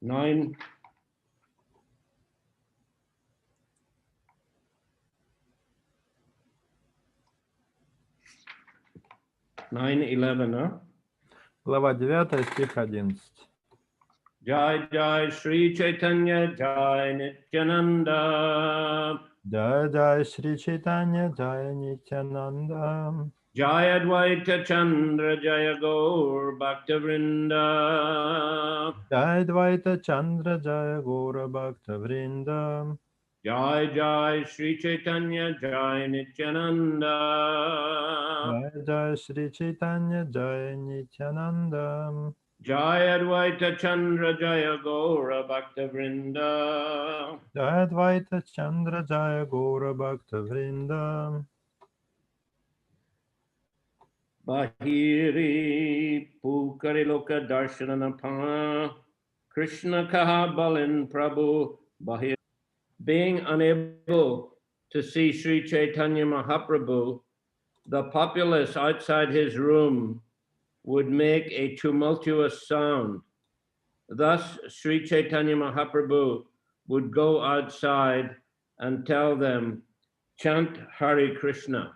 9. 9:11, huh? Глава 9, стих 11. Jai Jai Sri Chaitanya Jai Nityananda. Jai Jai Sri Chaitanya Jai Nityananda. Jai Advaita Chandra Jaya Gaur Bhaktavrinda. Jai Dvaita Chandra Jaya Gora Bhakta Vrinda. Jai Jai Sri Chaitanya Jai Nityananda. Jai Jai Sri Chaitanya Jai Nityananda. Jai Advaita Chandra Jaya Gaura Bhakta Vrinda. Jai Dvaita Chandra Jaya Gora Bhakta Vrinda. Bahiri Pukari Loka Darshananapa. Krishna Kaha Balin Prabhu Bahir. Being unable to see Sri Chaitanya Mahaprabhu, the populace outside his room would make a tumultuous sound. Thus, Sri Chaitanya Mahaprabhu would go outside and tell them, chant Hare Krishna.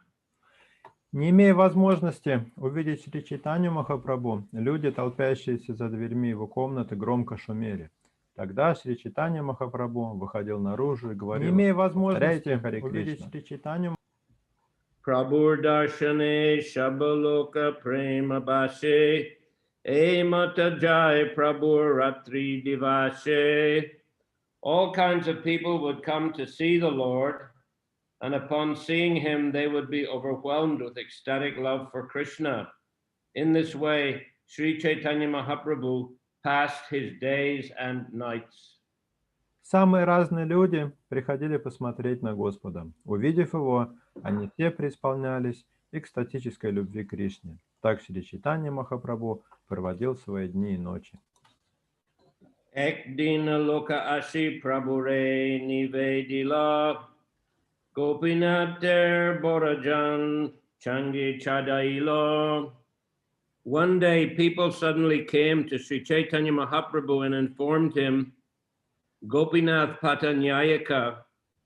Не имея возможности увидеть Шри Чайтанью Махапрабху, люди, толпящиеся за дверьми его комнаты, громко шумели. Тогда Шри Чайтанья Махапрабху выходил наружу и говорил: не имея возможности увидеть Шри Чайтанью Prabhur Darshane Shabaloka Prema Bashe E Mata Jai Prabhur Ratri Divashe. All kinds of people would come to see the Lord, and upon seeing him, they would be overwhelmed with ecstatic love for Krishna. In this way, Sri Chaitanya Mahaprabhu passed his days and nights. Самые разные люди приходили посмотреть на Господа. Увидев его, они все преисполнялись экстатической любви к Кришне. Так Шри Чайтанья Махапрабху проводил свои дни и ночи. Ek dina loka ashi prabhure nivedila Gopinath Borajan Changi Chadailo. One day, people suddenly came to Sri Chaitanya Mahaprabhu and informed him, Gopinath Patanyayaka,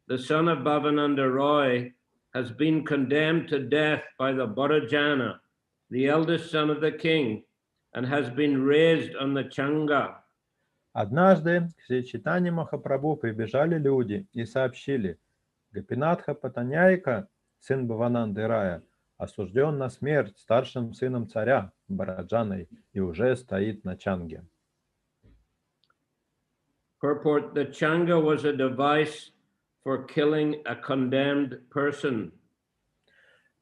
the son of Bhavananda Roy, has been condemned to death by the Borajana, the eldest son of the king, and has been raised on the Changa. Однажды к Шри Чайтанье Махапрабху прибежали люди и сообщили: Гопинатха Патаньяйка, сын Бхавананды Рая, осужден на смерть старшим сыном царя Бораджаной и уже стоит на Чанге. Purport: the Changa was a device for killing a condemned person.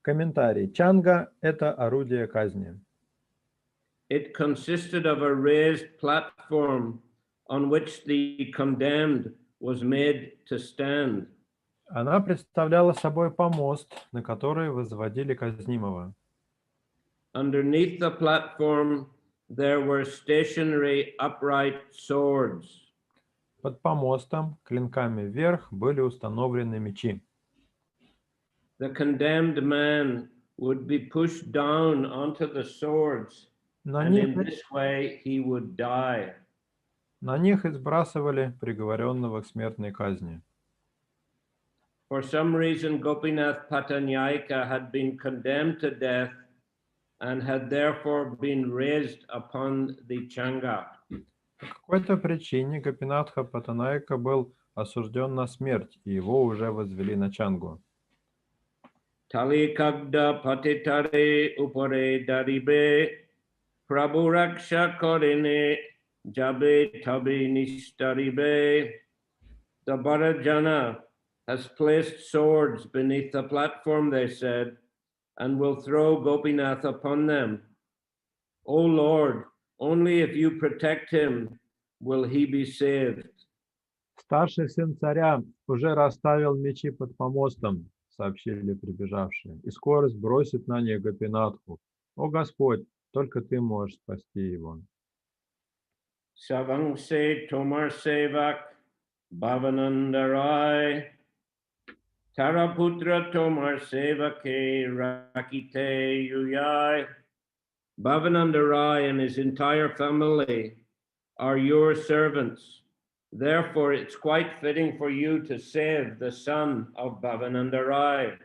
Комментарий. Чанга – это орудие казни. It consisted of a raised platform on which the condemned was made to stand. Она представляла собой помост, на который возводили казнимого. Underneath the platform, there were stationary upright swords. Под помостом, клинками вверх, были установлены мечи. The condemned man would be pushed down onto the swords, and in this way he would die. На них и сбрасывали приговоренного к смертной казни. For some reason, Gopinath Patanyayaka had been condemned to death and had therefore been raised upon the Changa. По какой-то причине Гопинатха Патанайка был осужден на смерть, и его уже возвели на Чангу. Tali kagda patitare upare daribe Prabhu raksha korine jabe tabe nistaribe. The Bharajana has placed swords beneath the platform, they said, and will throw Gopinath upon them. O Lord, only if you protect him will he be saved. Старший сын царя уже расставил мечи под помостом, сообщили прибежавшие, и скоро сбросит на них Гопинатху. О Господь, только ты можешь спасти его. Savangse Tomar Sevak Bhavananda Rai Taraputra Tomar Sevake Rakite Yuyai. Bhavananda Rai and his entire family are your servants. Therefore, it's quite fitting for you to save the son of Bhavananda Rai.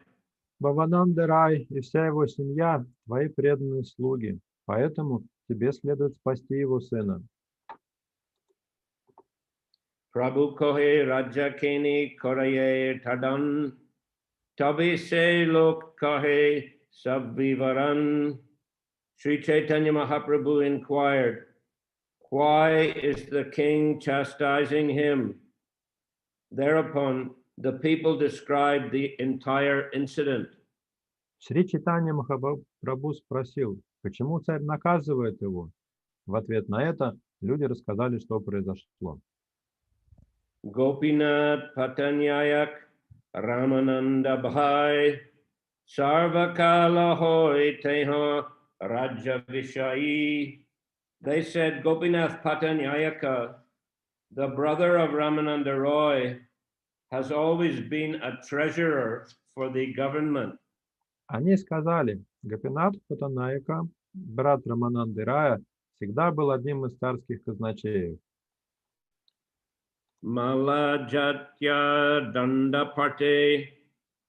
Бхавананда Рай и вся его семья – твои преданные слуги, поэтому тебе следует спасти его сына. Prabhu kohe raja keni koraye tadan, tabi se lok kahe sabvivaran. Sri Chaitanya Mahaprabhu inquired, why is the king chastising him? Thereupon, the people described the entire incident. Шри Чайтанья Махапрабху спросил, почему царь наказывает его? В ответ на это люди рассказали, что произошло. Gopinath Patanyayak Ramananda Bhai Sarvakala Hoy Teha Raja Vishai. They said Gopinath Patanyayaka, the brother of Ramananda Roy, has always been a treasurer for the government. Они сказали, Гопинат Патанаика, брат Рамананды Рая, всегда был одним из царских казначеев. Mala Jatya Dandaparte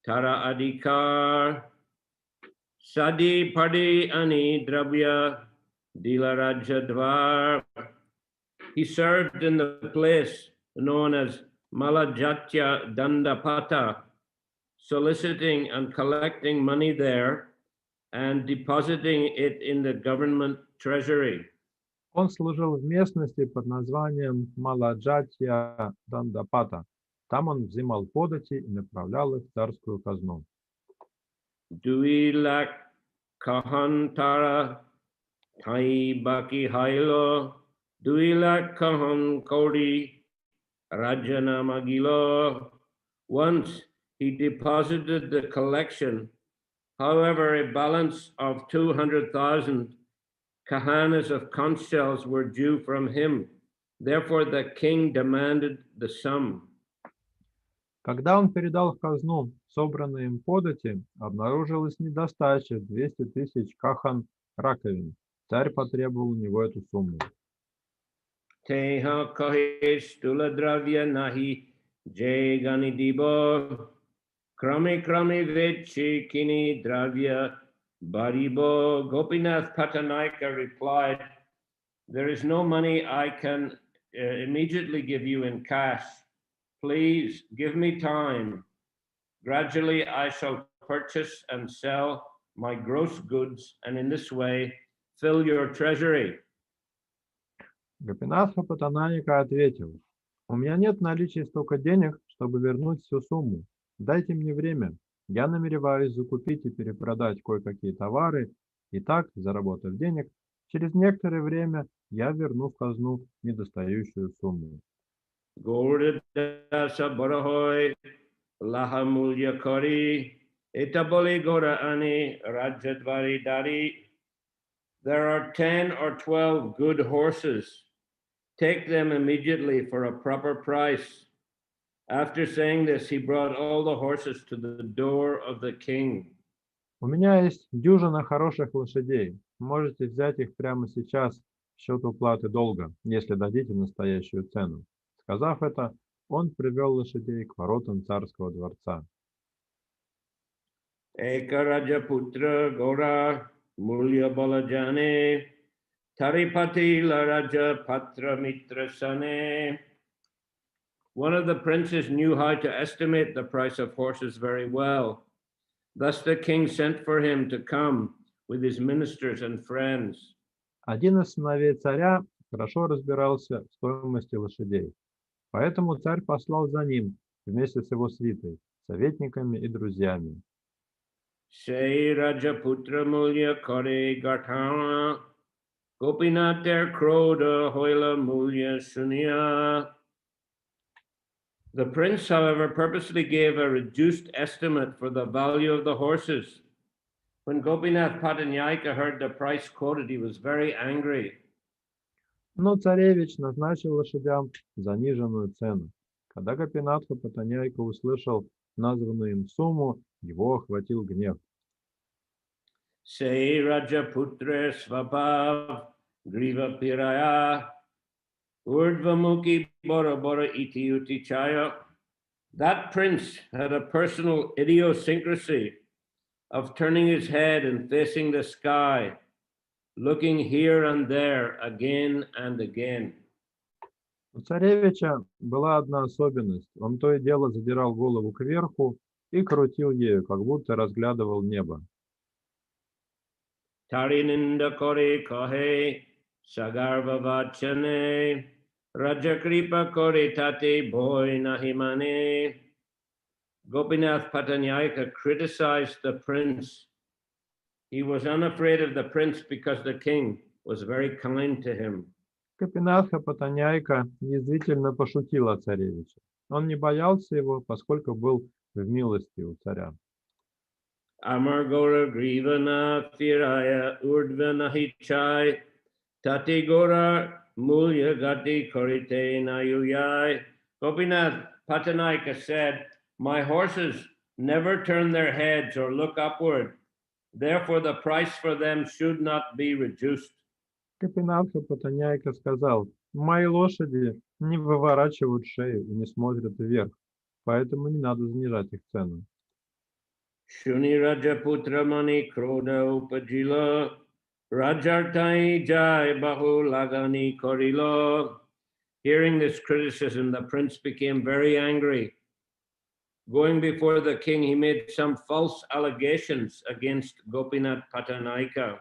Tara Adhikar Sadi Padi Ani Dravya Dilarajadvar. He served in the place known as Malajatya Dandapata, soliciting and collecting money there and depositing it in the government treasury. Он служил в местности под названием Маладжатья Дандапата. Там он взимал подати и направлял их в царскую казну. Duilak Kahantara Thai Baki Hailo Duilak Kahan Kodi Rajana Magilo. Once he deposited the collection. However, a balance of 200,000 kahanas of conch shells were due from him. Therefore, the king demanded the sum. Когда он передал в казну собранные им подати, обнаружилась недостача 200 тысяч кахан раковин. Царь потребовал у него эту сумму. Teha kahesh tuladravya nahi jay gani dibo krami krami vechi kini dravya baribo. Gopinath Patanaika replied, there is no money I can immediately give you in cash. Please give me time. Gradually I shall purchase and sell my gross goods and in this way fill your treasury. Гопинатха Патанаика ответил, у меня нет в наличии столько денег, чтобы вернуть всю сумму. Дайте мне время. Я намереваюсь закупить и перепродать кое-какие товары, и так, заработав денег, через некоторое время я верну в казну недостающую сумму. Gordadasa Barahoy Lahamulya Kari Itaboli Gora Ani Rajadvari Dari. There are 10 or 12 good horses. Take them immediately for a proper price. After saying this, he brought all the horses to the door of the king. У меня есть дюжина хороших лошадей. Можете взять их прямо сейчас в счет уплаты долга, если дадите настоящую цену. Сказав это, он привел лошадей к воротам царского дворца. Eka Rajaputra Gora Mulya Balajane Taripati La Raja Patra Mitra Sane. One of the princes knew how to estimate the price of horses very well. Thus the king sent for him to come with his ministers and friends. Один из сыновей царя хорошо разбирался в стоимости лошадей. Поэтому царь послал за ним вместе с его свитой, советниками и друзьями. Say Rajaputra Mulya Kare Gatana Gopinath der Kroda Hoila Mulya Sunya. The prince, however, purposely gave a reduced estimate for the value of the horses. When Gopinath Patanyayaka heard the price quoted, he was very angry. Но царевич назначил лошадям заниженную цену. Когда Гопинатха Патаняйка услышал названную им сумму, его охватил гнев. Say Rajaputra Svabhav Griva Piraya Urdvamuki Bora Bora Iti Uti Chaya. That prince had a personal idiosyncrasy of turning his head and facing the sky, looking here and there again and again. У царевича была одна особенность. Он то и дело задирал голову кверху и крутил ею, как будто разглядывал небо. Tarininda kore kahe sagarva vachane rajakripa kore tate boy nahimane. Gopinath Patanyaka criticized the prince. He was unafraid of the prince because the king was very kind to him. Гопинатха Патаняйка язвительно пошутил о царевиче. Он не боялся его, поскольку был в милости у царя. Amar Gora Grivana Firaya Urdvana Hichai Tati Gora Mulya Gati Korite Nayuyai. Gopinath Patanaika said, my horses never turn their heads or look upward. Therefore the price for them should not be reduced. Гопинатха Патаняйка сказал, мои лошади не выворачивают шею и не смотрят вверх, поэтому не надо занижать их цену. Shuni Rajaputra Mani Kroda Upajila Rajartai Jai Bahu Lagani Korilo. Hearing this criticism, the prince became very angry. Going before the king, he made some false allegations against Gopinath Patanaika.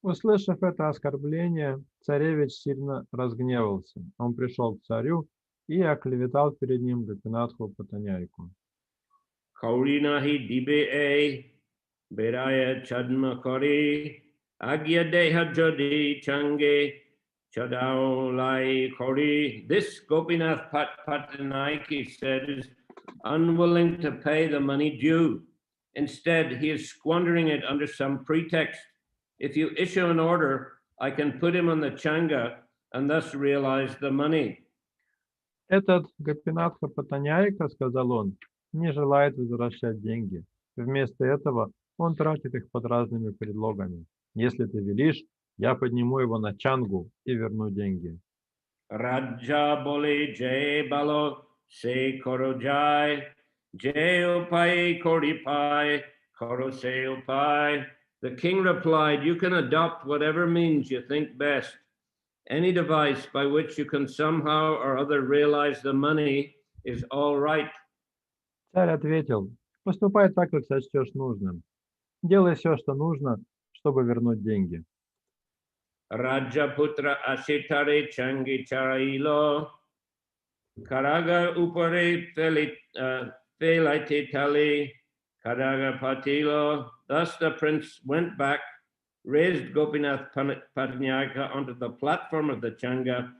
Услышав это оскорбление, царевич сильно разгневался. Он пришел к царю и оклеветал перед ним Гопинатху Патаняйку. Kaurinahi dibe e beraya chadma kori agya deha jodi change chadao lai kori. This Gopinath Patanaiki said is unwilling to pay the money due. Instead, he is squandering it under some pretext. If you issue an order, I can put him on the changa and thus realize the money. Этот Гопинатха Патаняйка, сказал он, не желает возвращать деньги. Вместо этого он тратит их под разными предлогами. Если ты велишь, я подниму его на чангу и верну деньги. Raja bole jay balo se koro jai jay upai koripai koro se upai. The king replied, you can adopt whatever means you think best. Any device by which you can somehow or other realize the money is all right. Царь ответил, поступай так, как сочтешь нужным. Делай все, что нужно, чтобы вернуть деньги. Rajaputra ashitare changi charailo karaga upare felite tali karaga patilo. Thus the prince went back, raised Gopinath Patanyaka onto the platform of the changa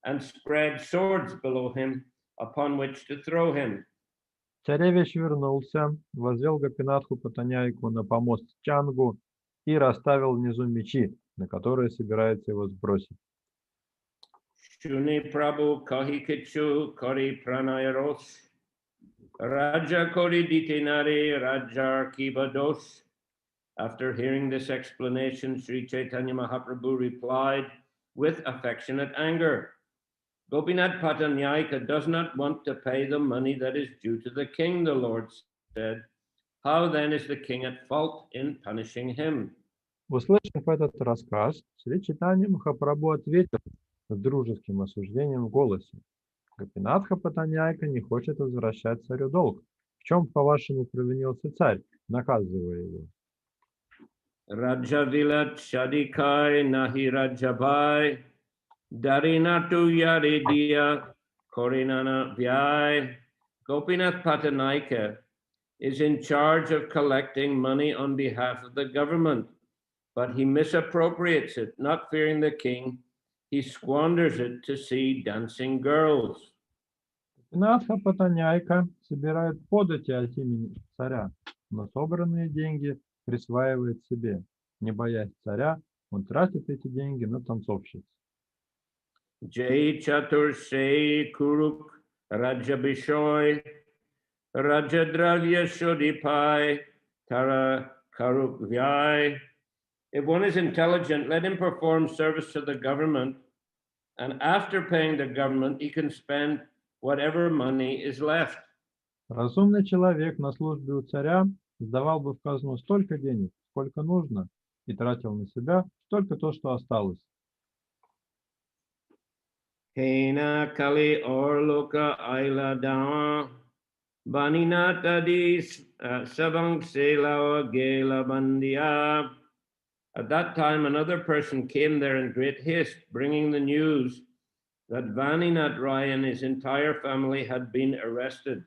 and spread swords below him upon which to throw him. Царевич вернулся, возвел Гопинатху Патаняйку на помост чангу и расставил внизу мечи, на которые собирается его сбросить. Shuni Prabhu Kahikichu Kori Pranayaros Raja Kori Ditinari Rajar Kibados. After hearing this explanation, Sri Chaitanya Mahaprabhu replied with affectionate anger, Gopinath Patanyaka does not want to pay the money that is due to the king, the Lord said. How then is the king at fault in punishing him? Услышав этот рассказ, Сри Чайтанья Махапрабху ответил с дружеским осуждением в голосе. Гопинатха Патаняйка не хочет возвращать царю долг. В чем, по-вашему, провинился царь, наказывая его? Raja Vilat Shadikai Nahi Rajabai Darinatu Yaridia Korinana Vyai. Gopinath Patanaika is in charge of collecting money on behalf of the government, but he misappropriates it, not fearing the king. He squanders it to see dancing girls. Гопинатха Патаняйка собирает подати от имени царя, но собранные деньги присваивает себе. Не боясь царя, он тратит эти деньги на танцовщиц. Jai Chatur Se Kuruk Raja Bishoy Raja Dravya Shodipai Tara Karuk Vyai. If one is intelligent, let him perform service to the government. and after paying the government, he can spend whatever money is left. Разумный человек на службе у царя сдавал бы в казну столько денег, сколько нужно, и тратил на себя только то, что осталось. Hena kali orloka aila dawa baninata dis sabang selawa gela bandia. At that time, another person came there in great haste, bringing the news that Vaninath Rai and his entire family had been arrested.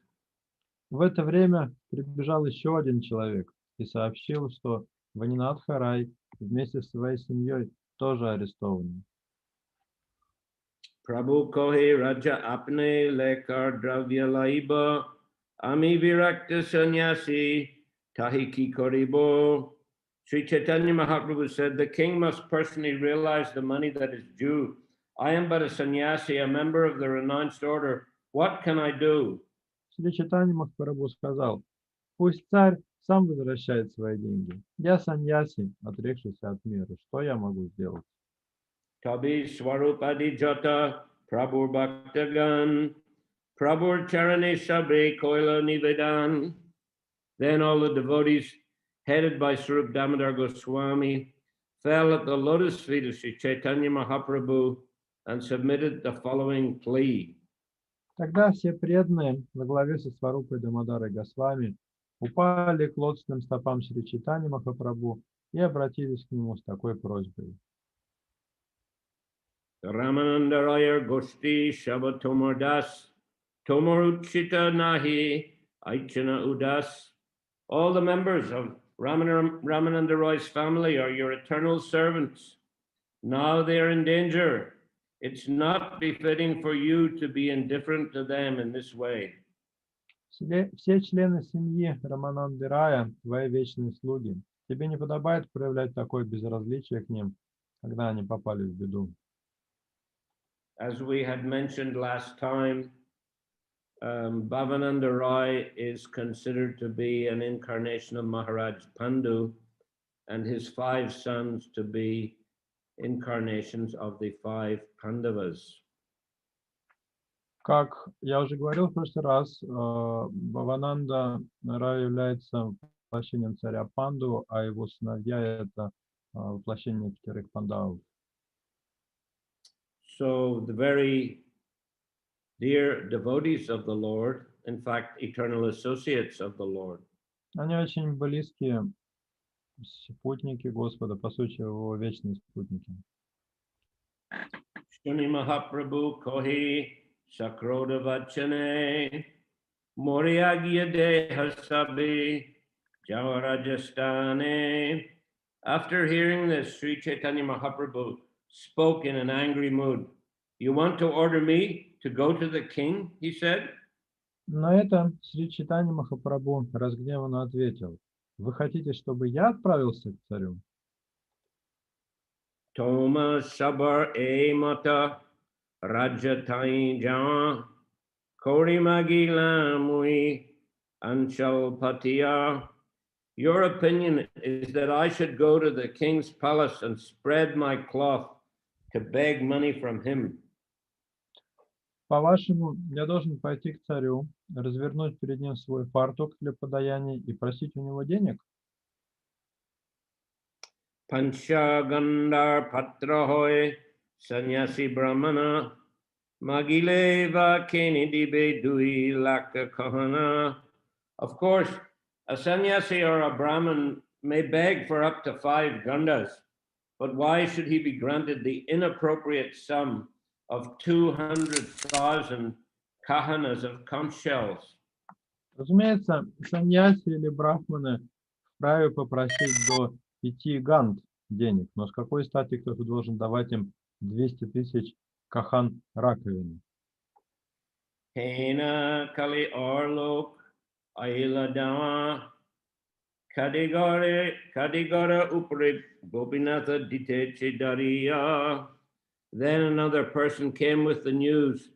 В это время прибежал еще один человек и сообщил, что Ванинатха Рай вместе со своей семьей тоже арестованы. Prabhu kohe raja apne lekar dravya laiba ami virakta sannyasi tahi ki koribo. Sri Chaitanya Mahaprabhu said, the king must personally realize the money that is due. I am but a sannyasi, a member of the renounced order. What can I do? Шри Чайтанья Махапрабху сказал, пусть царь сам возвращает свои деньги. Я саньяси, отрекшийся от мира. Что я могу сделать? Tabi Swarupadi Jata Prabhur Bhaktagan Prabhur Charane Sabre Koila Nivedan. Then all the devotees, headed by Swarup Damodar Goswami, fell at the lotus feet of Sri Chaitanya Mahaprabhu and submitted the following plea. Тогда все преданные во главе со Сварупой Дамодарой Госвами упали к лотосным стопам Шри Чайтаньи Махапрабху и обратились к нему с такой просьбой. Ramananda Raya Goshti Shaba Tomar Das Tomar Uchita Nahi Aichana Udas. All the members of Ramananda Roy's family are your eternal servants. Now they are in danger. It's not befitting for you to be indifferent to them in this way. Все члены семьи Рамананды Рая, твои вечные слуги, тебе не подобает проявлять такое безразличие к ним, когда они попали в беду. As we had mentioned last time, Bhavananda Rai is considered to be an incarnation of Maharaj Pandu, and his 5 sons to be incarnations of the 5 Pandavas. Как я уже говорил в прошлый раз, Бхавананда Рай является воплощением царя Панду, а его сыновья — это воплощение 5 пандавов. So the very dear devotees of the Lord, in fact, eternal associates of the Lord, Они очень близкие спутники Господа, по сути, его вечные спутники. Shuni Mahaprabhu Kohi Sakroda Vachane Moriagya Dehasabi Jawarajastane. After hearing this, Sri Chaitanya Mahaprabhu spoke in an angry mood. You want to order me to go to the king? He said. На это Шри Чайтанья Махапрабху разгневанно ответил: вы хотите, чтобы я отправился к царю? Toma sabar e mata rajatai jan kori magila mui anchal patiya. Your opinion is that I should go to the king's palace and spread my cloth to beg money from him. По-вашему, я должен пойти к царю, развернуть перед ним свой фартук для подаяний и просить у него денег? Panchagandar patrahoy sannyasi brahmana magileva kenidibe dui laka kahana. Of course, a sannyasi or a brahman may beg for up to 5 gandas, but why should he be granted the inappropriate sum of 200,000 kahanas of conch shells? Разумеется, саньяси или брахманы вправе попросить до 5 ганд денег, но с какой стати кто-то должен давать им 200 000 кахан раковины? Hena kali orlok aila dawa kadigara upre gopinatha dite chidariya. Then another person came with the news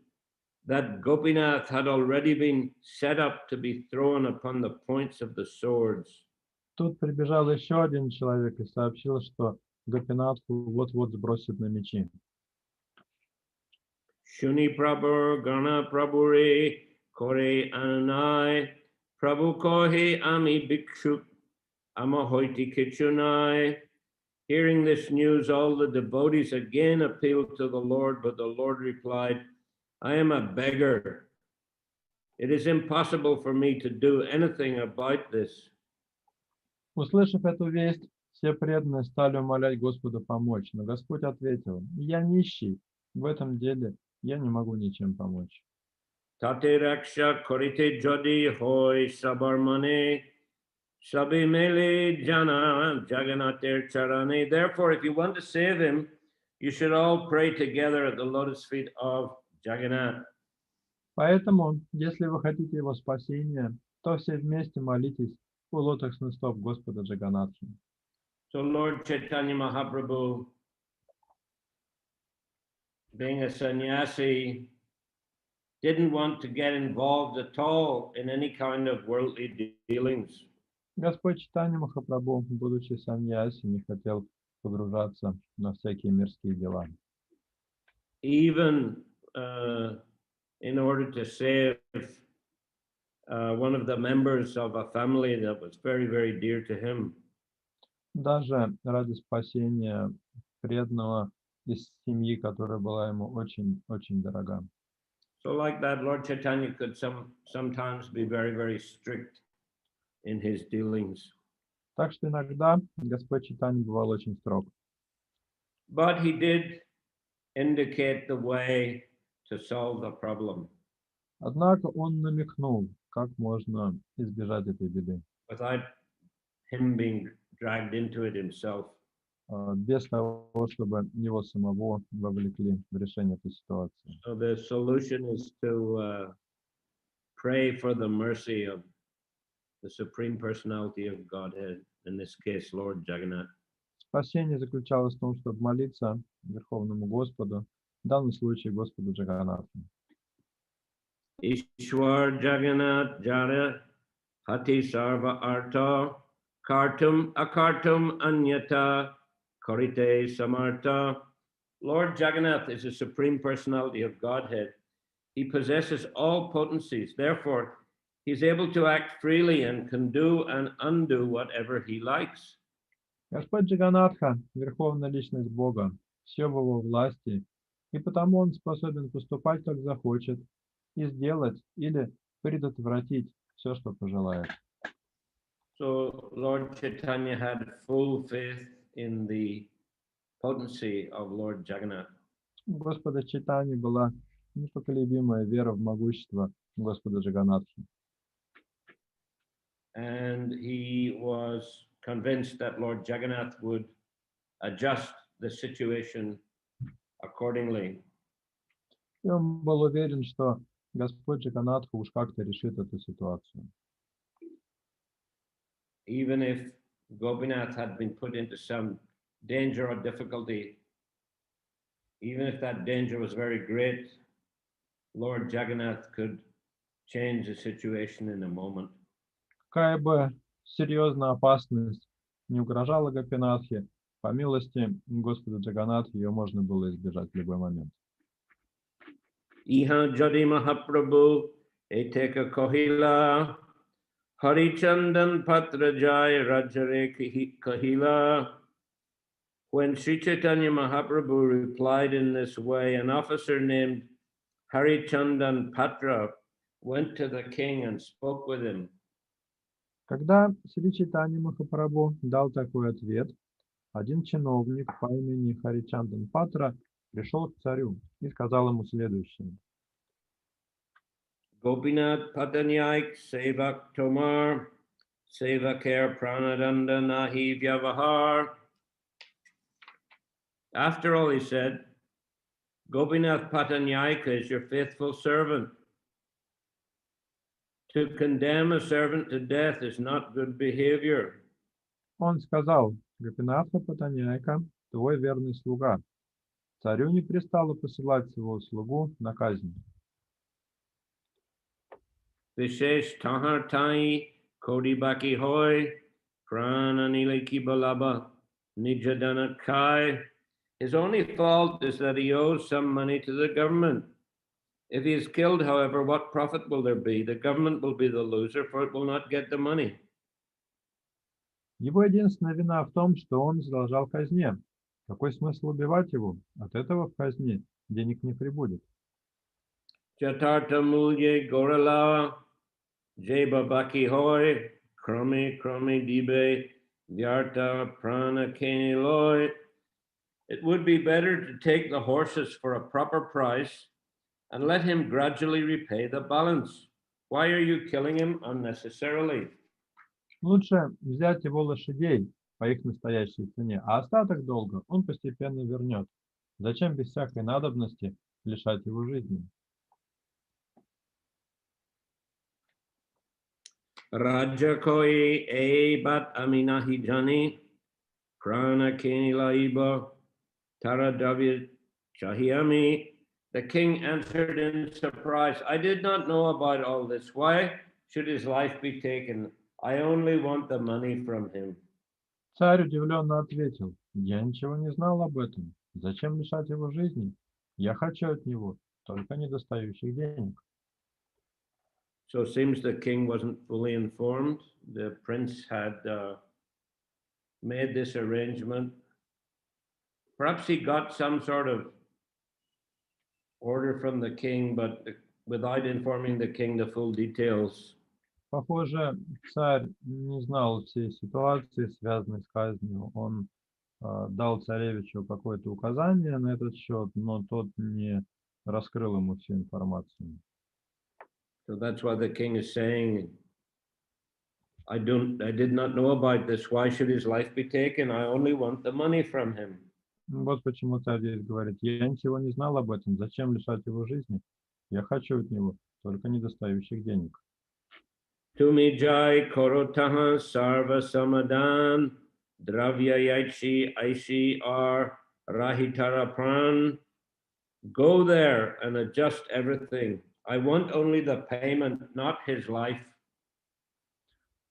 that Gopinath had already been set up to be thrown upon the points of the swords. Тут прибежал еще один человек и сообщил, что Гопинатху вот-вот сбросят на мечи. Shuni Prabhu Gana Prabhure Kore Anai Prabhu Kohe Ami Bhikshuk Amahoiti Kichunai. Hearing this news, all the devotees again appealed to the Lord, but the Lord replied, I am a beggar. It is impossible for me to do anything about this. Услышав эту весть, все преданные стали умолять Господа помочь, но Господь ответил: «Я нищий, в этом деле я не могу ничем помочь». Tate raksha korite jodi hoy sabarmane sabi mele jana jagannathir charane. Therefore, if you want to save him, you should all pray together at the lotus feet of Jagannath. Поэтому, если вы хотите его спасения, то все вместе молитесь у лотосных стоп Господа Джаганнатхи. So Lord Chaitanya Mahaprabhu, being a sannyasi, didn't want to get involved at all in any kind of worldly dealings. Господь Чайтанья Махапрабху, будучи саньяси, не хотел погружаться на всякие мирские дела. Even in order to save one of the members of a family that was very, very dear to him. Даже ради спасения преданного из семьи, которая была ему очень-очень дорога. So like that, Lord Chaitanya could sometimes be very, very strict in his dealings. Так что иногда Господь Чайтанья бывал очень строг. But he did indicate the way to solve the problem. Однако он намекнул, как можно избежать этой беды, Without him being dragged into it himself. без того, чтобы его самого вовлекли в решение этой ситуации. So the solution is to pray for the mercy of the Supreme Personality of Godhead, in this case, Lord Jagannath. Спасение заключалось в том, чтобы молиться Верховному Господу, в данном случае Господу Джаганнатху. Ishwar Jagannath Jara Hati Sarva Arta Kartum Akartum Anyata Karite Samarta. Lord Jagannath is the Supreme Personality of Godhead. He possesses all potencies. Therefore, he's able to act freely and can do and undo whatever he likes. Господь Джаганнатха, Верховная Личность Бога, все в его власти, и потому он способен поступать, как захочет, и сделать или предотвратить все, что пожелает. So Lord Chaitanya had full faith in the potency of Lord Jagannath. У Господа Чайтаньи была непоколебимая вера в могущество Господа Джаганнатхи. And he was convinced that Lord Jagannath would adjust the situation accordingly. И он был уверен, что Господь Джаганнатха уж как-то решит эту ситуацию. Even if Gopinath had been put into some danger or difficulty, even if that danger was very great, Lord Jagannath could change the situation in a moment. Какая бы серьезная опасность не угрожала Гопинатхе, по милости Господа Джаганнатха ее можно было избежать в любой момент. Iha Jadi Mahaprabhu Eteka Kohila Harichandan Patra Jai Rajare Kahila. When Sri Chaitanya Mahaprabhu replied in this way, an officer named Harichandan Patra went to the king and spoke with him. Когда Сри Чайтанья Махапрабху дал такой ответ, один чиновник по имени Харичандан Патра пришел к царю и сказал ему следующее. Gopinath Patanyaik Sevak Tomar Sevakar Pranadanda Nahi Vyavahar. After all, he said, Gopinath Patanyayika is your faithful servant. To condemn a servant to death is not good behavior. Он сказал: Гопинатха Патаньяйка, твой верный слуга. Царю не пристало посылать своего слугу на казнь. Vishesh tahar tai kodi baki hoy prananile kibalaba nijadana kai. His only fault is that he owes some money to the government. If he is killed, however, what profit will there be? The government will be the loser, for it will not get the money. Его единственная вина в том, что он задолжал казне. Какой смысл убивать его? От этого в казне денег не прибудет. Jatarta mulye gorala, jeba baki hoy, krami dibe, vyarta prana keniloy. It would be better to take the horses for a proper price and let him gradually repay the balance. Why are you killing him unnecessarily? Лучше взять его лошадей по их настоящей цене, а остаток долга он постепенно вернет. Зачем без всякой надобности лишать его жизни? Raja koi e bat aminahi jani, prana keni laiba, taradavya chahiami. The king answered in surprise, I did not know about all this. Why should his life be taken? I only want the money from him. Царь удивленно ответил, я ничего не знал об этом. Зачем лишать его жизни? Я хочу от него только недостающих денег. So it seems the king wasn't fully informed. The prince had made this arrangement. Perhaps he got some sort of order from the king, but without informing the king the full details. Похоже, царь не знал всей ситуации, связанной с казнью. Он дал царевичу какое-то указание на этот счет, но тот не раскрыл ему всю информацию. So that's why the king is saying, I did not know about this. Why should his life be taken? I only want the money from him. Вот почему царь здесь говорит, я ничего не знал об этом. Зачем лишать его жизни? Я хочу от него только недостающих денег. Tumi jai korotaha sarva samadan dravya yaichi aishi ar rahitara pran. Go there and adjust everything. I want only the payment, not his life.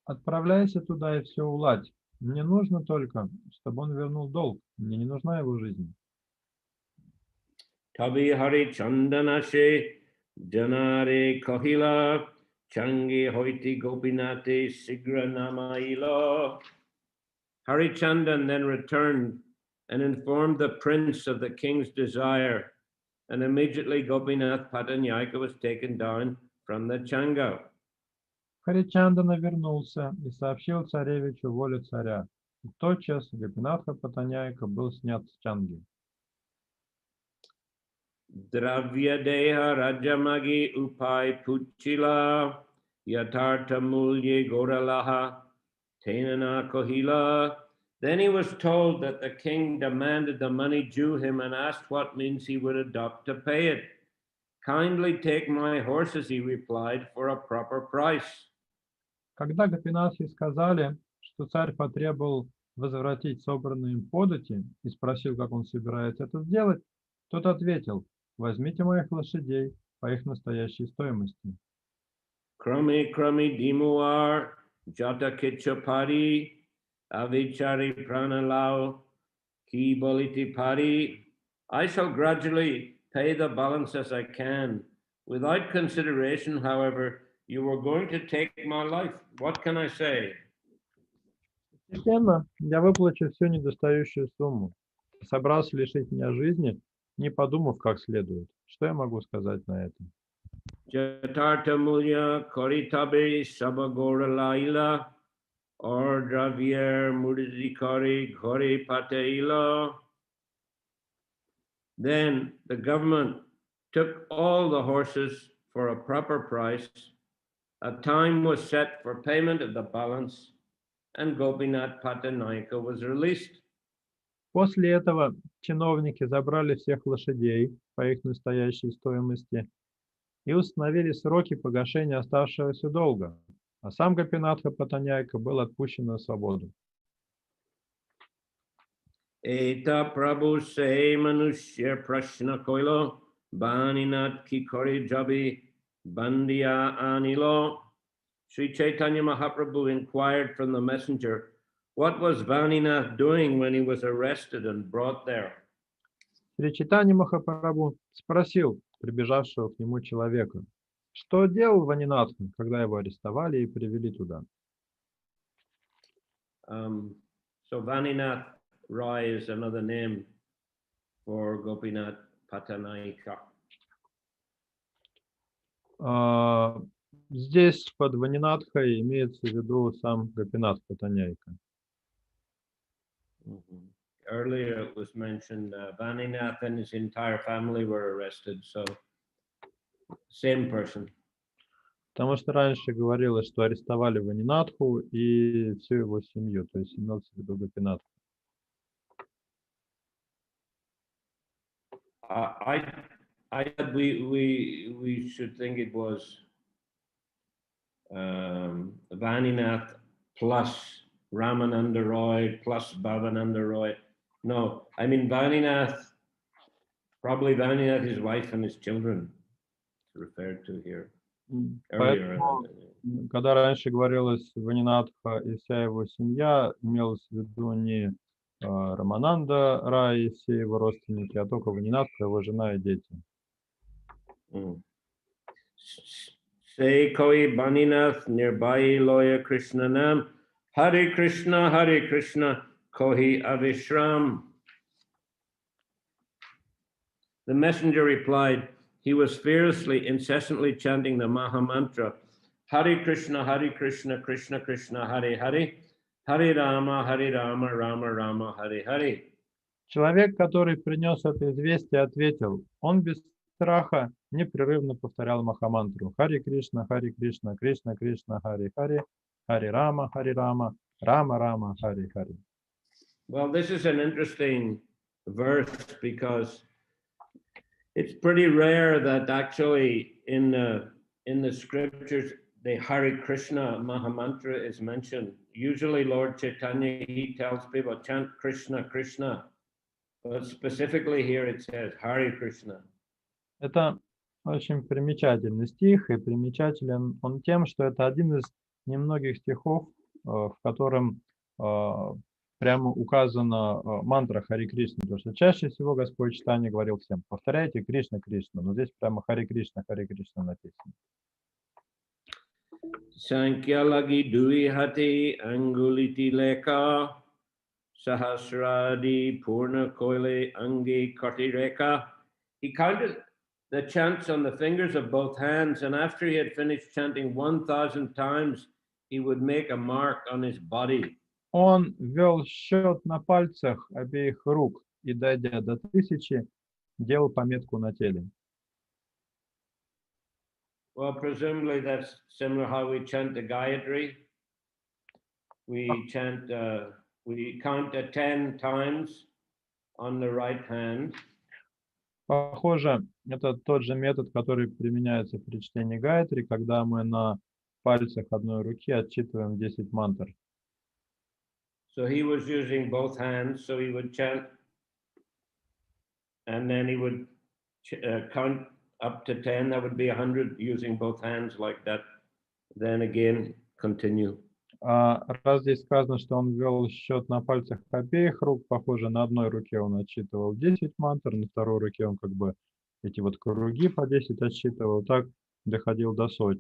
Отправляйся туда и все уладь. Мне нужно только, чтобы он вернул долг. Мне не нужна его жизнь. Tabi hari chandanashe janare kahila changi hoiti gopinate sigra namaila. Harichandan then returned and informed the prince of the king's desire, and immediately Gopinath Patanyaka was taken down from the changa. Харичандана вернулся и сообщил царевичу волю царя. И тотчас Гопинатха Патаняйка был снят с чанги. Dravya deha rajamagi upai puchila yatartha mulye goralaha tenana kohila. Then he was told that the king demanded the money due him and asked what means he would adopt to pay it. Kindly take my horses, he replied, for a proper price. Когда Гопинатхе сказали, что царь потребовал возвратить собранные им подати и спросил, как он собирается это сделать, тот ответил, возьмите моих лошадей по их настоящей стоимости. Krami dimuar jata kitchapari avichari pranalao ki boliti pari. I shall gradually pay the balance as I can. Without consideration, however, you were going to take my life. What can I say? Постепенно я выплачу всю недостающую сумму. Собрался лишить меня жизни, не подумав как следует. Что я могу сказать на это? Jatarta mulya koritabe sabagora laila or dravier mudidikari kori pateila. Then the government took all the horses for a proper price. A time was set for payment of the balance, and Gopinath Patanaika was released. После этого чиновники забрали всех лошадей по их настоящей стоимости и установили сроки погашения оставшегося долга, а сам Гопинатха Патаняйка был отпущен на свободу. Eta Prabhu se manushya prashna koilo baninat ki kori jabi bandiya anilo. Sri Chaitanya Mahaprabhu inquired from the messenger, what was Vaninath doing when he was arrested and brought there? Шри Чайтанья Махапрабху спросил, прибежавшего к нему человека. Что делал Ванинатха, когда его арестовали и привели туда? So Vaninath Rai is another name for Gopinath Patanaika. Здесь под Ванинатхой имеется в виду сам Гопинат Патаняйка. Earlier it was mentioned Vaninath and his entire family were arrested, so same person. Потому что раньше говорилось, что арестовали Ванинатху и всю его семью, то есть имелся в виду Гопинат. I thought we should think it was Vaninath plus Ramananda Roy plus Bhavananda Roy. No, I mean Vaninath, probably Vaninath, his wife and his children, referred to here. Поэтому, когда раньше говорилось Ванинатха и вся его семья, имелось в виду не Рамананда Рай и все его родственники, а только Ванинатха, его жена и дети. Say koi Vaninath nearby Loya Krishna Nam, Hare Krishna, kohi avishram. The messenger replied, he was fiercely, incessantly chanting the Maha Mantra, Hare Krishna, Krishna Krishna, Hare Hare, Hare Rama, Rama Rama, Hare Hare. Человек, который принес это известие, ответил, он без страха непрерывно повторял Махамантру. Харе Кришна, Кришна Кришна, Харе Харе, Харе Рама, Рама Рама, Харе Харе. Well, this is an interesting verse because it's pretty rare that actually in the scriptures the Hare Krishna Mahamantra is mentioned. Usually Lord Chaitanya, he tells people chant Krishna, Krishna. But specifically here it says Hare Krishna. Это очень примечательный стих, и примечателен он тем, что это один из немногих стихов, в котором прямо указана мантра Хари Кришна, потому что чаще всего Господь Чайтанья говорил всем, повторяйте Кришна, Кришна, но здесь прямо Хари Кришна написано. Sankhya lagi dui hati anguliti leka sahasradi purna koile angi kati reka. He counted the chants on the fingers of both hands, and after he had finished chanting 1,000 times, he would make a mark on his body. Он вел счет на пальцах обеих рук и, дойдя до 1000, делал пометку на теле. Well, presumably that's similar how we chant the Gayatri. We chant, we count 10 times on the right hand. Похоже, это тот же метод, который применяется при чтении Гайатри, когда мы на пальцах одной руки отчитываем 10 мантр. So he was using both hands, so he would chant, and then he would count up to 10, that would be 100 using both hands like that. Then again, continue. Раз здесь сказано, что он вел счет на пальцах обеих рук, похоже, на одной руке он отсчитывал 10 мантр, на второй руке он как бы эти вот круги по 10 отсчитывал, так доходил до 100.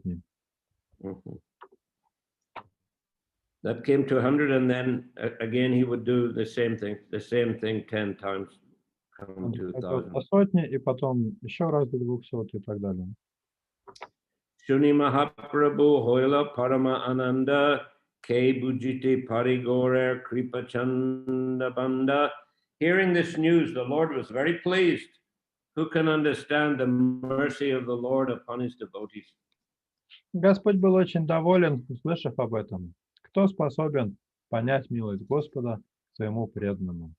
That came to 100, and then again he would do the same thing 10 times. Come to 1,000. До 100, и потом еще раз до 200 и так далее. Shuni Mahaprabhu Hoila Parama Ananda Ke Bujiti Parigore Kripa Chanda Banda. Hearing this news, the Lord was very pleased. Who can understand the mercy of the Lord upon his devotees? Господь был очень доволен, услышав об этом. Кто способен понять милость Господа своему преданному?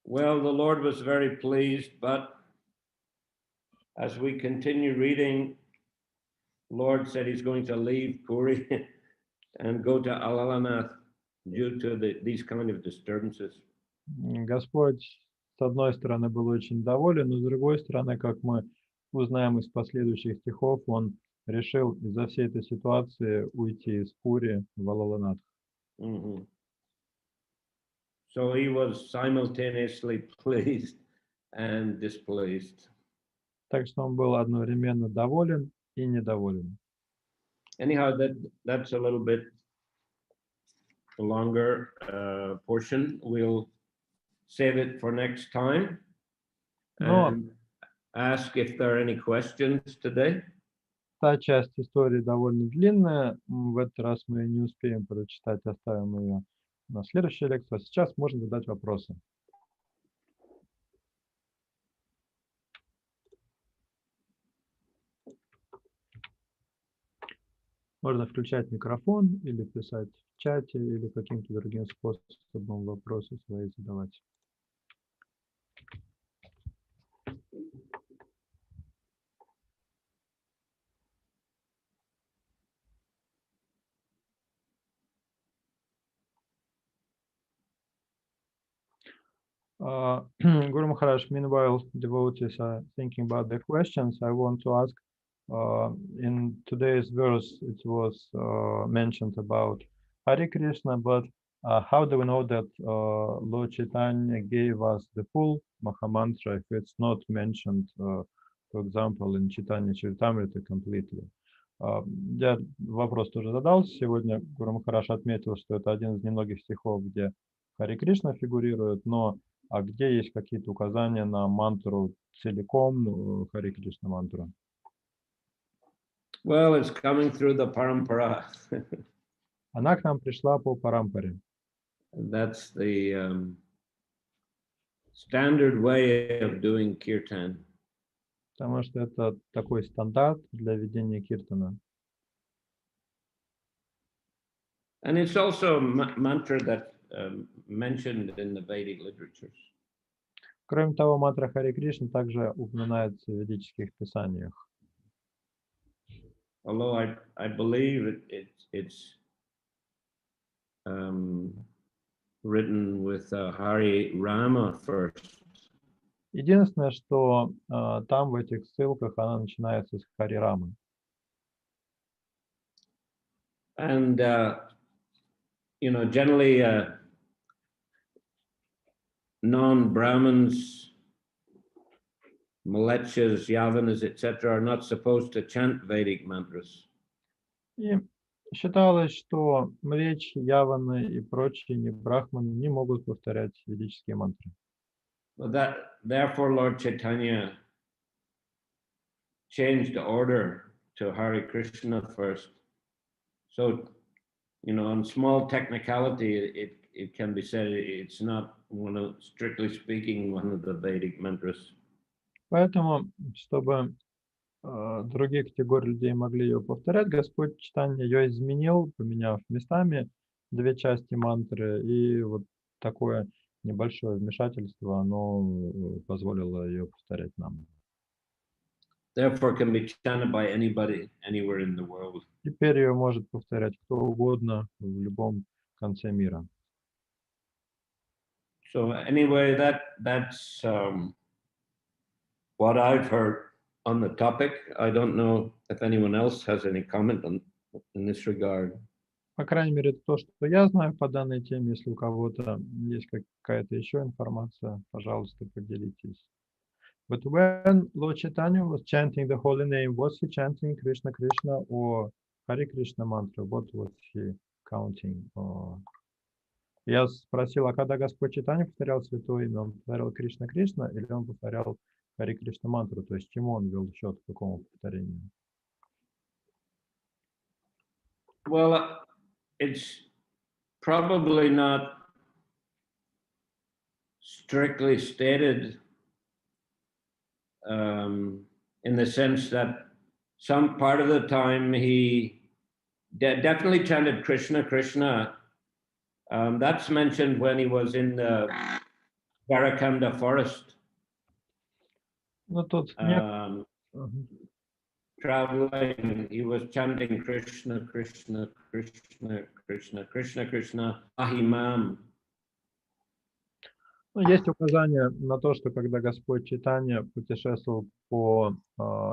Well, the Lord was very pleased, but as we continue reading, Lord said he's going to leave Puri and go to Alalanath due to these kind of disturbances. Господь, с одной стороны, был очень доволен, но с другой стороны, как мы узнаем из последующих стихов, он решил из-за всей этой ситуации уйти из Пури в Алаланат. So he was simultaneously pleased and displeased. Так что он был одновременно доволен и недоволен. Anyhow, that's a little bit longer portion. We'll save it for next time Но and ask if there are any questions today. та часть истории довольно длинная. В этот раз мы не успеем прочитать, оставим ее на следующую лекцию. А сейчас можно задать вопросы. Можно включать микрофон или писать в чате, или каким-то другим способом вопросы свои задавать. Guru Maharaj, meanwhile, devotees are thinking about the questions. I want to ask, in today's verse, it was mentioned about Hare Krishna, but how do we know that Lord Chaitanya gave us the full Mahamantra if it's not mentioned, for example, in Чайтанья Чаритамрита completely? Я вопрос тоже задал. Сегодня Гуру Махарадж отметил, что это один из немногих стихов, где Харе Кришна фигурирует, но где есть какие-то указания на мантру целиком, Харе Кришна мантру? Well, it's coming through the parampara. Она к нам пришла по парампаре. That's the standard way of doing kirtan. Потому что это такой стандарт для ведения киртана. And it's also a mantra that mentioned in the Vedic literatures. Кроме того, мантра Харе Кришна также упоминается в ведических писаниях. Although I believe it's written with Hari Rama first. Единственное, что там в этих ссылках она начинается с Хари Рамы. And you know, generally non-Brahmins, Malechas, Yavanas, etc., are not supposed to chant Vedic mantras. И считалось, что млечи, яваны и прочие не брахманы не могут повторять ведические мантры. Well, therefore, Lord Chaitanya changed the order to Hare Krishna first. So, you know, on small technicality, it can be said it's not strictly speaking, one of the Vedic mantras. Поэтому, чтобы другие категории людей могли ее повторять, Господь Чайтанья ее изменил, поменяв местами две части мантры, и вот такое небольшое вмешательство, оно позволило ее повторять нам. Therefore, can be chanted by anybody, anywhere in the world. Теперь ее может повторять кто угодно в любом конце мира. So anyway, that's what I've heard on the topic. I don't know if anyone else has any comment in this regard. По крайней мере, это то, что я знаю по данной теме. Если у кого-то есть какая-то еще информация, пожалуйста, поделитесь. But when Lord Chaitanya was chanting the holy name, was he chanting Krishna Krishna or Hare Krishna mantra? What was he counting? Я спросил, а когда Господь Чайтанья повторял святое имя, он повторял Кришна Кришна или он повторял Харе Кришна мантру? То есть чему он вел счет, к какому повторению? Well, it's probably not strictly stated in the sense that some part of the time he definitely chanted Krishna Krishna. That's mentioned when he was in the Varakanda forest. Ну, тут traveling, he was chanting Krishna, Krishna, Krishna, Krishna, Krishna, Krishna, Ahimam. Ну, есть указание на то, что когда Господь Чайтанья путешествовал по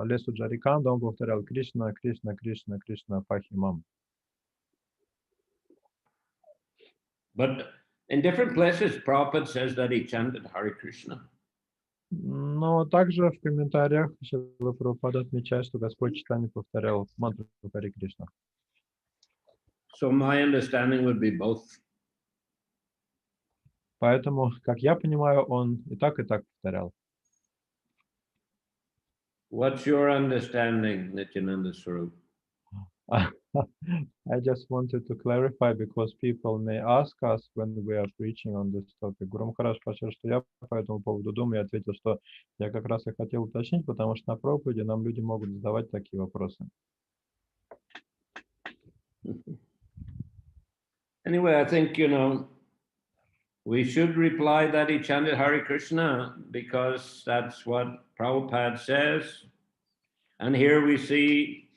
лесу Джариканда, он повторял Кришна, Кришна, Кришна, Кришна, Пахимам. But in different places, Prabhupada says that he chanted Hare Krishna. Но Но также в комментариях Шрила Прабхупада отмечает, что Господь Чайтанья повторял мантру Хари Кришна. So my understanding would be both. Поэтому, как я понимаю, он и так повторял. What's your understanding, Nityananda Swarup? I just wanted to clarify because people may ask us when we are preaching on this topic. Гуру Махарадж спросил, что я по этому поводу думаю, я ответил, что я как раз и хотел уточнить, потому что на проповеди нам люди могут задавать такие вопросы. Anyway, I think, we should reply that he chanted Hare Krishna because that's what Prabhupada says. And here we see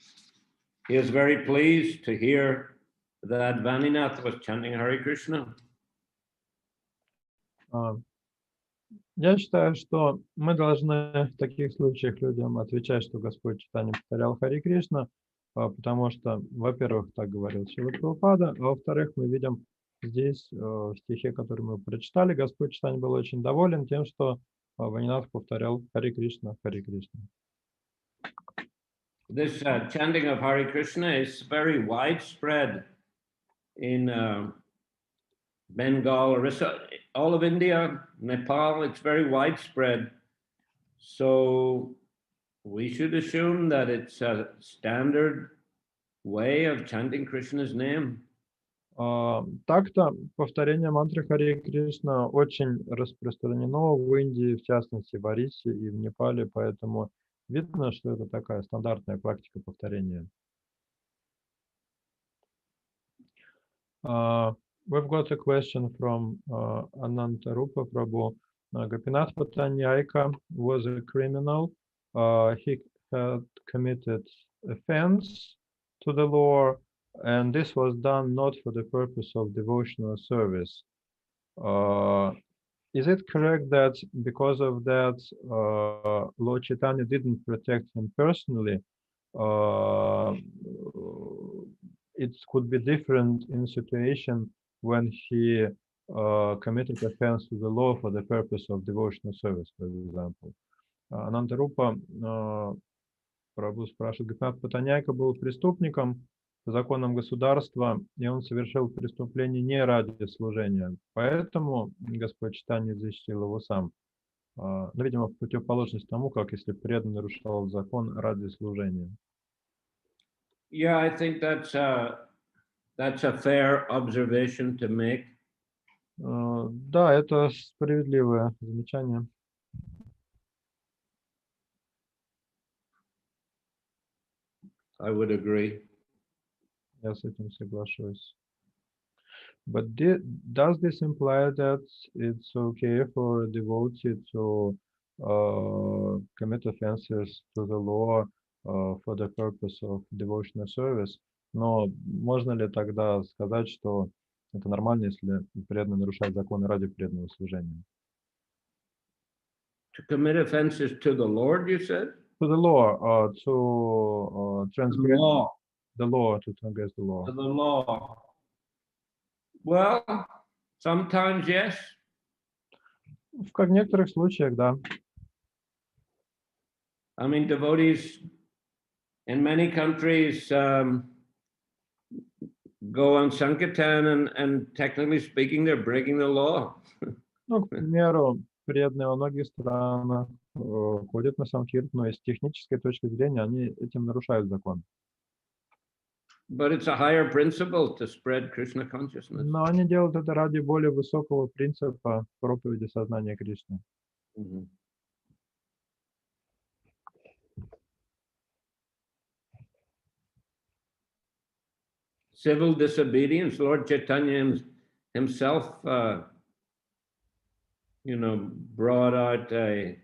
he is very pleased to hear that Vaninath was chanting Hare Krishna. Я считаю, что мы должны в таких случаях людям отвечать, что Господь Чайтанья повторял Хари Кришна, потому что, во-первых, так говорил Шрила Прабхупада, а во-вторых, мы видим здесь, в стихе, который мы прочитали, Господь Чайтанья был очень доволен тем, что Ванинатх повторял Хари Кришна, Хари Кришна. This chanting of Hare Krishna is very widespread in Bengal, Orissa, all of India, Nepal. It's very widespread. So we should assume that it's a standard way of chanting Krishna's name. Так-то повторение мантры Хари Кришна очень распространено в Индии, в частности в Ориссе и в Непале, поэтому видно, что это такая стандартная практика повторения. We've got a question from Anantarupa Prabhu. Gopinath Patanyayaka was a criminal. He had committed offense to the law, and this was done not for the purpose of devotional service. Is it correct that because of that, Lord Chaitanya didn't protect him personally? It could be different in situation when he committed offense to the law for the purpose of devotional service, for example. Анантарупа Прабху спрашивает, Гопинат Патаньяйка был преступником по законам государства, и он совершил преступление не ради служения. Поэтому Господь Чайтанья защитил его сам. Но, видимо, в противоположность тому, как если преданный нарушал закон ради служения. Yeah, I think that's a fair observation to make. Да, это справедливое замечание. I would agree. Я с этим соглашусь. But does this imply that it's okay for a devotee to commit offenses to the law for the purpose of devotional service? Но можно ли тогда сказать, что это нормально, если преданный нарушает законы ради преданного служения? To commit offenses to the Lord, you said? To the law, to transgress the law, to transgress the law. To the law. Well, sometimes yes. В некоторых случаях, да. I mean, devotees in many countries go on Sankirtan and technically speaking, they're breaking the law. Ну, к примеру, преданные во многих странах ходят на Санкиртан, но с технической точки зрения они этим нарушают закон. But it's a higher principle to spread Krishna consciousness. Но они делают это ради более высокого принципа проповеди сознания Кришны. Mm-hmm. Civil disobedience, Lord Chaitanya himself, brought out a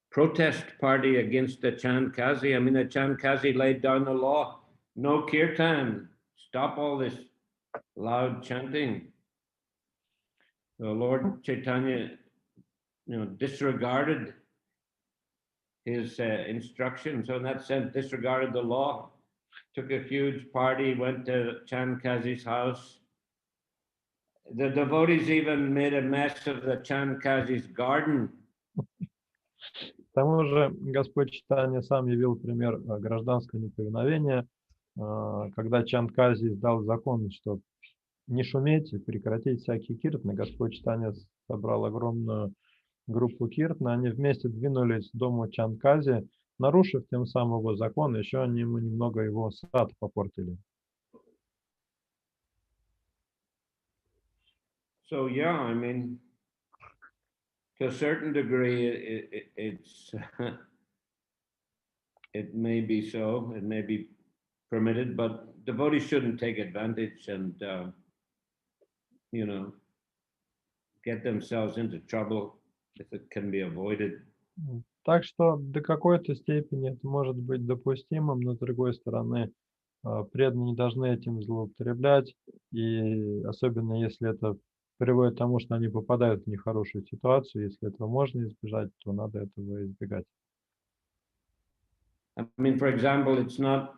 protest party against the Chand Kazi. I mean, the Chand Kazi laid down the law. No kirtan, stop all this loud chanting. The Lord Chaitanya, disregarded his instructions. So in that sense, disregarded the law. Took a huge party, went to Chand Kazi's house. The devotees even made a mess of the Chand Kazi's garden. К тому же Господь Чайтанья сам явил пример гражданского неповиновения, когда Чандкази издал закон, что не шуметь и прекратить всякие киртаны. Господь Чайтанья собрал огромную группу киртан, они вместе двинулись к дому Чандкази, нарушив тем самым его закон, еще они ему немного его сад попортили. So yeah, I mean, to a certain degree, it may be so, it may be permitted, but devotees shouldn't take advantage and you know, get themselves into trouble if it can be avoided. Так что до какой-то степени это может быть допустимым, но с другой стороны, преданные не должны этим злоупотреблять, и особенно если это приводит к тому, что они попадают в нехорошую ситуацию, если этого можно избежать, то надо этого избегать. I mean, for example, it's not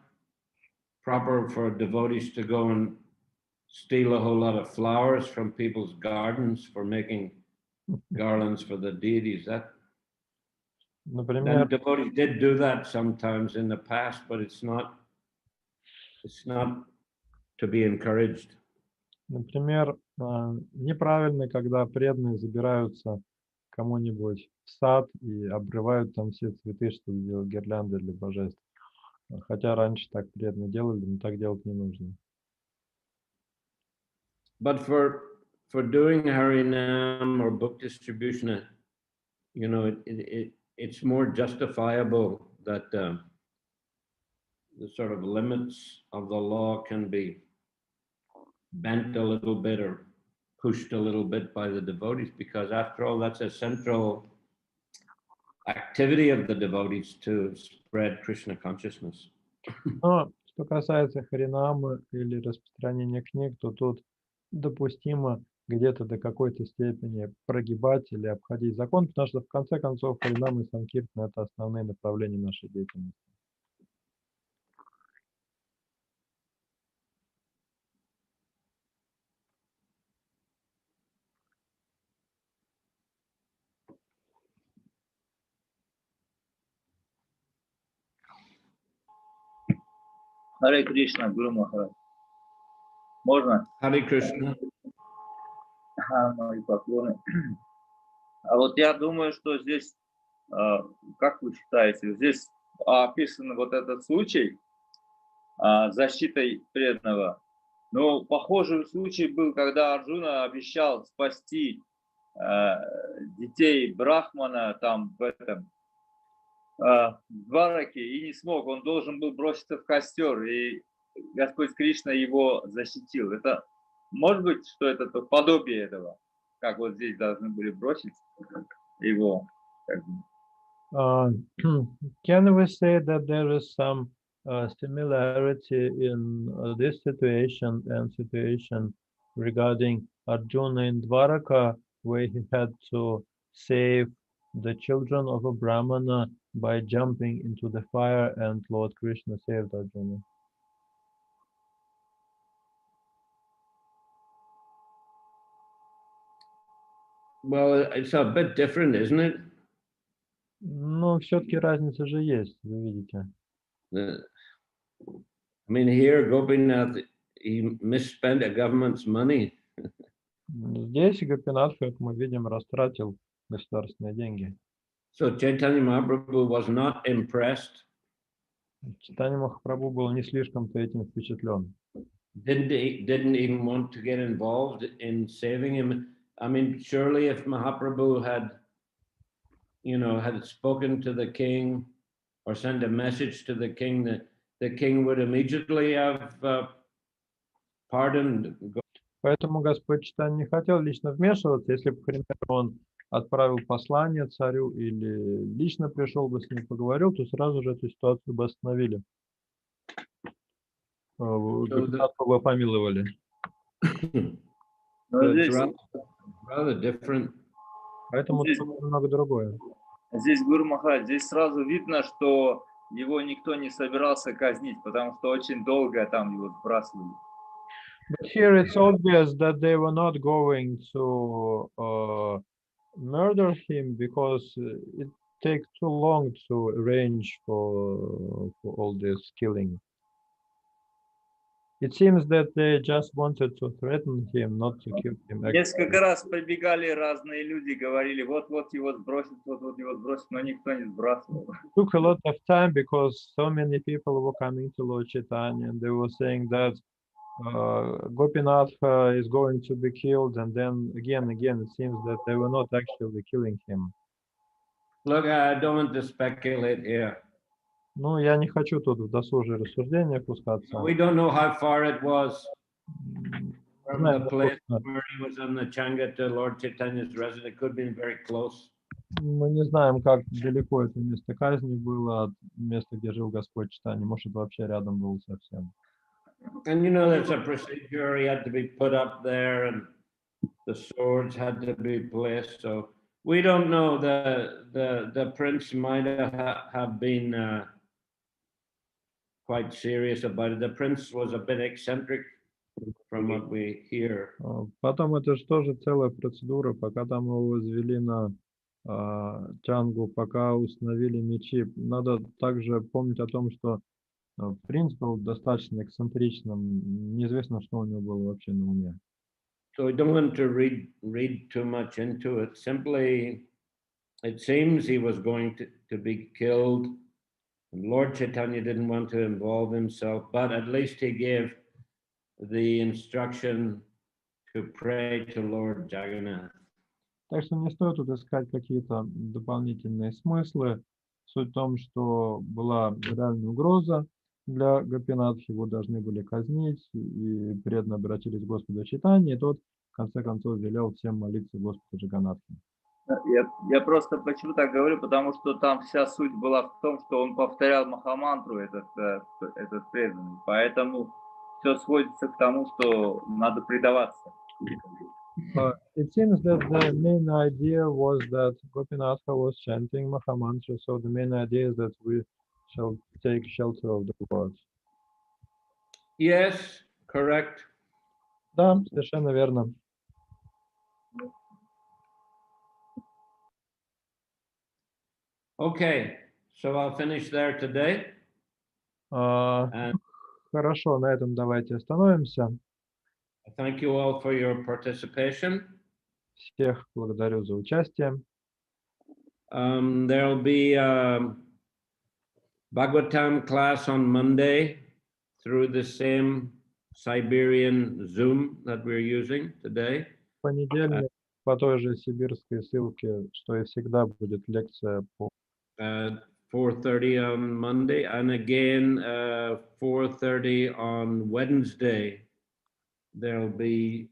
proper for devotees to go and steal a whole lot of flowers from people's gardens for making garlands for the deities. That Например, devotees did do that sometimes in the past, but it's not to be encouraged. Например, неправильно, когда преданные забираются кому-нибудь в сад и обрывают там все цветы, чтобы сделать гирлянды для божеств. Хотя раньше так преданные делали, но так делать не нужно. But for doing Harinam or book distribution, you know, it's more justifiable that the sort of limits of the law can be bent a little bit or pushed a little bit by the devotees, because after all, that's a central activity of the devotees to spread Krishna consciousness. Но что касается харинамы или распространения книг, то тут допустимо где-то до какой-то степени прогибать или обходить закон, потому что в конце концов харинамы и санкиртана — это основные направления нашей деятельности. Харе Кришна, Гуру Махарадж. Можно? Hare Krishna. Мои поклоны. А вот я думаю, что здесь, как вы считаете, здесь описан вот этот случай защитой преданного. Но похожий случай был, когда Арджуна обещал спасти детей Брахмана там в этом Двараке и не смог. Он должен был броситься в костер, и Господь Кришна его защитил. Это может быть, что это подобие этого, как вот здесь должны были бросить его. Can we say that there is some similarity in this situation and situation regarding Arjuna in Dwaraka, where he had to save the children of a Brahmana by jumping into the fire, and Lord Krishna saved Arjuna? Well, it's a bit different, isn't it? Но все-таки разница же есть, вы видите. I mean, here Gopinath, he misspent a government's money. Здесь Гопинатх, как мы видим, растратил государственные деньги. So Chaitanya Mahaprabhu was not impressed. Чайтанья Махапрабху был не слишком-то этим впечатлен. Didn't even want to get involved in saving him. I mean, surely if Mahaprabhu had, you know, had spoken to the king or sent a message to the king, the king would immediately have pardoned. Поэтому Господь Чайтанья не хотел лично вмешиваться. Если бы, к примеру, он отправил послание царю или лично пришел бы с ним поговорил, то сразу же эту ситуацию бы остановили. Гопинатху бы помиловали. Rather different. Поэтому здесь немного другое. Здесь, Гуру Махарадж, здесь сразу видно, что его никто не собирался казнить, потому что очень долго там его сбрасывали. But here it's obvious that they were not going to murder him, because it take too long to arrange for all this killing. It seems that they just wanted to threaten him, not to kill him. Несколько раз прибегали разные люди, говорили, вот-вот его сбросят, вот-вот его сбросят, но никто не сбрасывал. It took a lot of time because so many people were coming to Lord Chaitanya and they were saying that Gopinatha is going to be killed, and then again, it seems that they were not actually killing him. Look, I don't want to speculate here. Ну, я не хочу тут в досужие рассуждения пускаться. We don't know how far it was from Знаем, the place допустим, where he was on the Changa to Lord Chaitanya's residence. It could have been very close. мы не знаем, как далеко это место казни было от места, где жил Господь Чайтанья. Может, это вообще рядом было совсем. And you know, there's a procedure. He had to be put up there, and the swords had to be placed. So we don't know. The prince might have been quite serious about it. The prince was a bit eccentric, from what we hear. Потом это же тоже целая процедура, пока там его возвели на Чангу, пока установили мечи. Надо также помнить о том, что принц был достаточно эксцентричным, неизвестно, что у него было вообще на уме. So we don't want to read too much into it. Simply, it seems he was going to be killed. And Lord Chaitanya didn't want to involve himself, but at least he gave the instruction to pray to Lord Jagannath. Так что не стоит тут искать какие-то дополнительные смыслы. Суть в том, что была реальная угроза для Гопинатха, его должны были казнить, и преданно обратились к Господу Чайтанье, и тот, в конце концов, велел всем молиться Господу Джаганнатху. Я просто почему так говорю, потому что там вся суть была в том, что он повторял Махамантру, этот преданный. Поэтому все сводится к тому, что надо предаваться. It seems that the main idea was that Gopinatha was chanting Mahamantra, so the main idea is that we shall take shelter of the Lord. Yes, correct. Да, совершенно верно. Okay, so I'll finish there today. Хорошо, на этом давайте остановимся. Thank you all for your participation. Всех благодарю за участие. There'll be a Bhagavatam class on Monday through the same Siberian Zoom that we're using today. В понедельник по той же сибирской ссылке, что и всегда, будет лекция по 4:30 on Monday, and again 4:30 on Wednesday. There'll be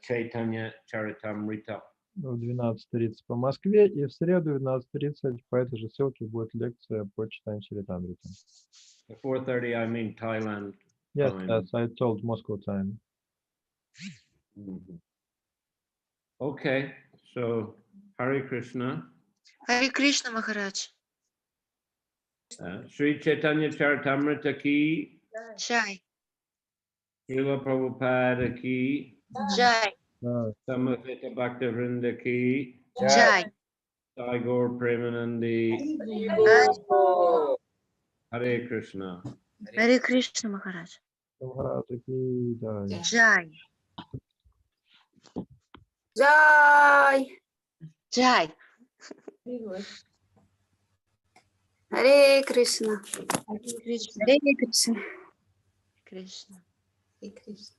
Чайтанья Чаритамрита. В 12:30 по Москве, и в среду в 12:30 по этой же ссылке будет лекция по Чайтанье Чаритамрите. 4:30, I mean Thailand. Yes, time. yes, I told Moscow time. Okay, so Hare Krishna. Hare Krishna, Maharaj. Sri Chaitanya Charitamrita ki, Jai. Srila Prabhupada ki, Jai. Samaveta Bhaktivinoda ki, Jai. Sai Gaur Premanandi. Hare Krishna. Hare Krishna, Maharaj. Jai. Jai. Jai. Hare Krishna. Hare Krishna. Hare Krishna. Krishna. Hare Krishna.